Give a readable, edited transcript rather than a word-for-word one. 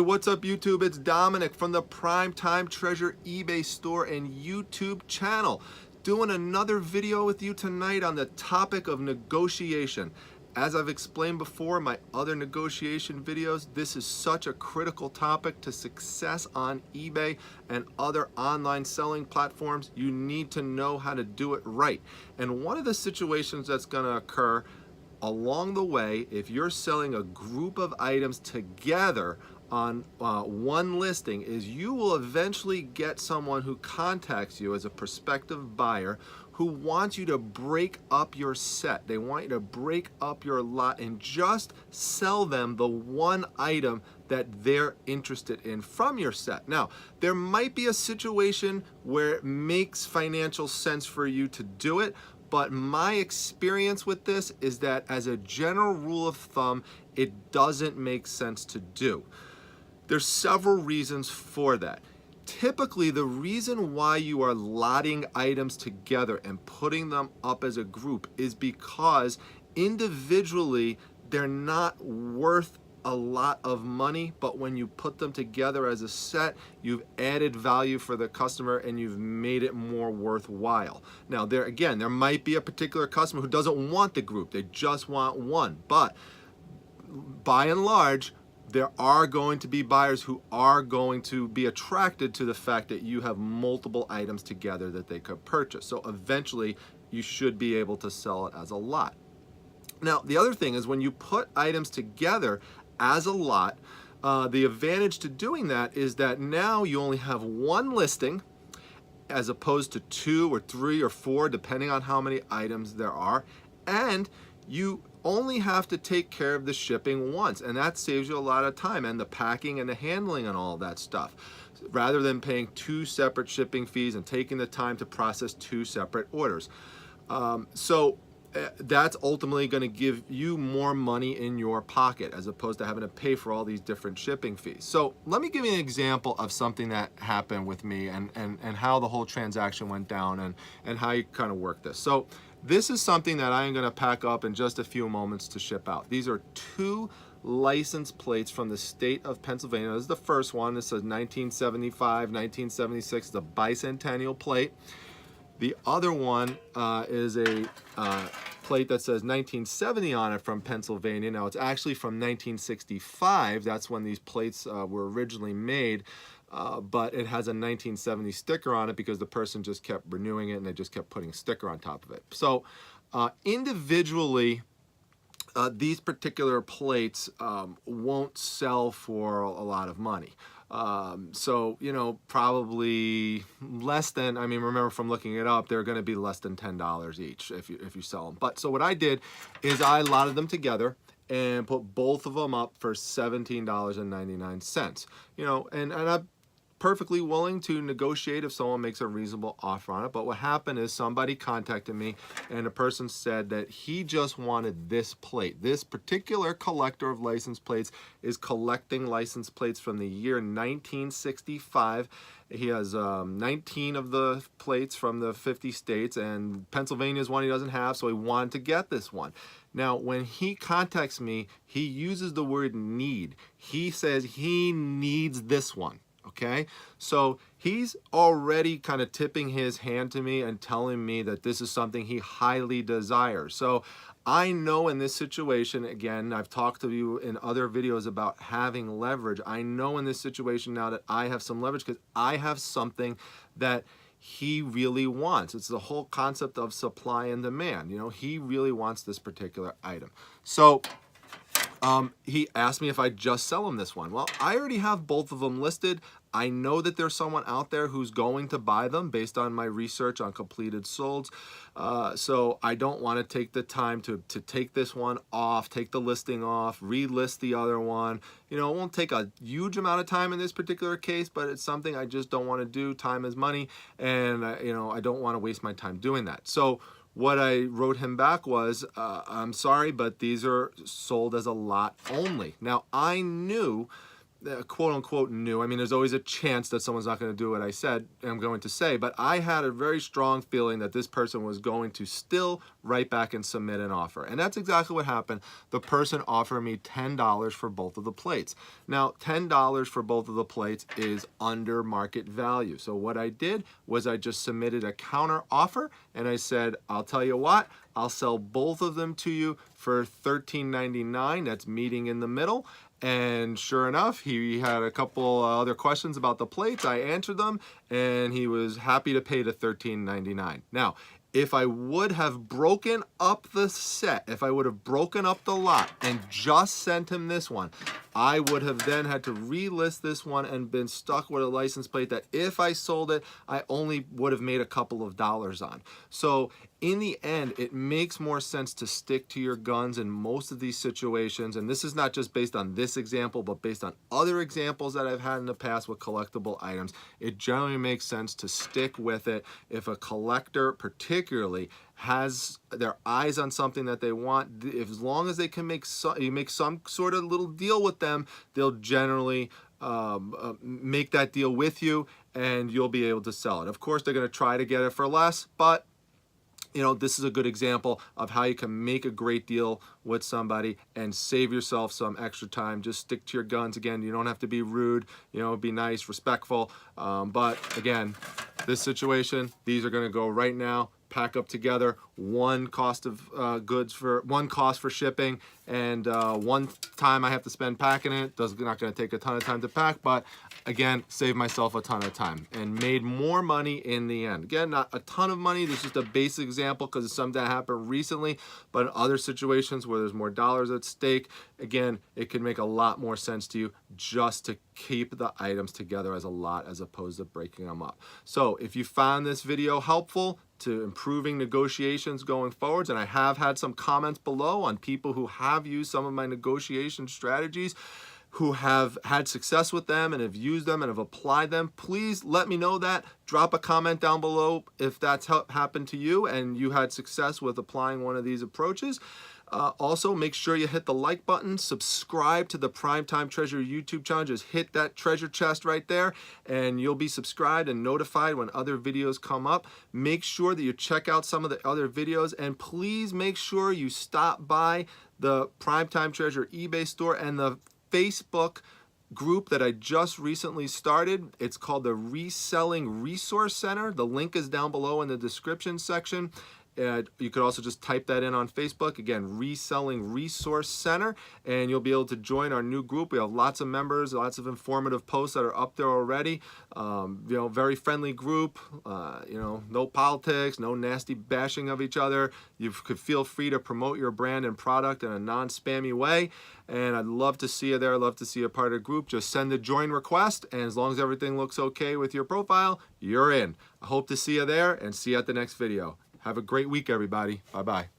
what's up YouTube? It's Dominic from the Primetime Treasure eBay store and YouTube channel, doing another video with you tonight on the topic of negotiation. As I've explained before in my other negotiation videos, this is such a critical topic to success on eBay and other online selling platforms. You need to know how to do it right. And one of the situations that's going to occur along the way, if you're selling a group of items together on one listing, is you will eventually get someone who contacts you as a prospective buyer who wants you to break up your set. They want you to break up your lot and just sell them the one item that they're interested in from your set. Now, there might be a situation where it makes financial sense for you to do it, but my experience with this is that as a general rule of thumb, it doesn't make sense to do. There's several reasons for that. Typically, the reason why you are lotting items together and putting them up as a group is because individually they're not worth a lot of money, but when you put them together as a set, you've added value for the customer and you've made it more worthwhile. Now, there might be a particular customer who doesn't want the group, they just want one, but by and large, there are going to be buyers who are going to be attracted to the fact that you have multiple items together that they could purchase. So eventually, you should be able to sell it as a lot. Now, the other thing is when you put items together as a lot, the advantage to doing that is that now you only have one listing as opposed to 2 or 3 or 4, depending on how many items there are, and you only have to take care of the shipping once, and that saves you a lot of time and the packing and the handling and all that stuff, rather than paying 2 separate shipping fees and taking the time to process 2 separate orders. That's ultimately going to give you more money in your pocket as opposed to having to pay for all these different shipping fees. So let me give you an example of something that happened with me and how the whole transaction went down and how you kind of work this. So this is something that I'm going to pack up in just a few moments to ship out. These are 2 license plates from the state of Pennsylvania. This is the first one. This says 1975, 1976. It's a bicentennial plate. The other one is a plate that says 1970 on it from Pennsylvania. Now, it's actually from 1965. That's when these plates were originally made. But it has a 1970 sticker on it because the person just kept renewing it and they just kept putting a sticker on top of it. So individually, these particular plates won't sell for a lot of money. So, you know, probably less than, I mean, remember from looking it up, they're going to be less than $10 each if you sell them. But so what I did is I lotted them together and put both of them up for $17.99. You know, and I'm perfectly willing to negotiate if someone makes a reasonable offer on it. But what happened is somebody contacted me and the person said that he just wanted this plate. This particular collector of license plates is collecting license plates from the year 1965. He has 19 of the plates from the 50 states, and Pennsylvania is one he doesn't have, so he wanted to get this one. Now, when he contacts me, he uses the word need. He says he needs this one. Okay, so he's already kind of tipping his hand to me and telling me that this is something he highly desires. So I know in this situation, again, I've talked to you in other videos about having leverage. I know in this situation now that I have some leverage because I have something that he really wants. It's the whole concept of supply and demand. You know, he really wants this particular item. So he asked me if I'd just sell him this one. Well, I already have both of them listed. I know that there's someone out there who's going to buy them based on my research on completed solds. So I don't want to take the time to take this one off, take the listing off, relist the other one. You know, it won't take a huge amount of time in this particular case, but it's something I just don't want to do. Time is money, and you know, I don't want to waste my time doing that. So what I wrote him back was, I'm sorry, but these are sold as a lot only. Now, I knew quote unquote new. I mean, there's always a chance that someone's not going to do what I said I'm going to say, but I had a very strong feeling that this person was going to still write back and submit an offer. And that's exactly what happened. The person offered me $10 for both of the plates. Now, $10 for both of the plates is under market value. So what I did was I just submitted a counter offer, and I said, I'll tell you what, I'll sell both of them to you for $13.99. That's meeting in the middle. And sure enough, he had a couple other questions about the plates. I answered them, and he was happy to pay the $13.99. Now, if I would have broken up the set, if I would have broken up the lot and just sent him this one, I would have then had to relist this one and been stuck with a license plate that if I sold it, I only would have made a couple of dollars on. So in the end, it makes more sense to stick to your guns in most of these situations. And this is not just based on this example, but based on other examples that I've had in the past with collectible items. It generally makes sense to stick with it. If a collector particularly has their eyes on something that they want, as long as they can make some sort of little deal with them, they'll generally make that deal with you, and you'll be able to sell it. Of course, they're going to try to get it for less, but you know, this is a good example of how you can make a great deal with somebody and save yourself some extra time. Just stick to your guns. Again, you don't have to be rude, you know, be nice, respectful. But again, this situation, these are going to go right now. Pack up together, one cost of goods for one cost for shipping, and one time I have to spend packing it. Not going to take a ton of time to pack, but again, save myself a ton of time and made more money in the end. Again, not a ton of money. This is just a basic example because it's something that happened recently, but in other situations where there's more dollars at stake, again, it could make a lot more sense to you just to keep the items together as a lot as opposed to breaking them up. So if you found this video helpful to improving negotiations going forwards, and I have had some comments below on people who have used some of my negotiation strategies, who have had success with them and have used them and have applied them, please let me know that. Drop a comment down below if that's happened to you and you had success with applying one of these approaches. Also, make sure you hit the like button, subscribe to the Primetime Treasure YouTube channel. Just hit that treasure chest right there and you'll be subscribed and notified when other videos come up. Make sure that you check out some of the other videos, and please make sure you stop by the Primetime Treasure eBay store and the Facebook group that I just recently started. It's called the Reselling Resource Center. The link is down below in the description section. You could also just type that in on Facebook. Again, Reselling Resource Center, and you'll be able to join our new group. We have lots of members, lots of informative posts that are up there already. You know, very friendly group. You know, no politics, no nasty bashing of each other. You could feel free to promote your brand and product in a non-spammy way. And I'd love to see you there. I'd love to see you a part of the group. Just send a join request, and as long as everything looks okay with your profile, you're in. I hope to see you there and see you at the next video. Have a great week, everybody. Bye-bye.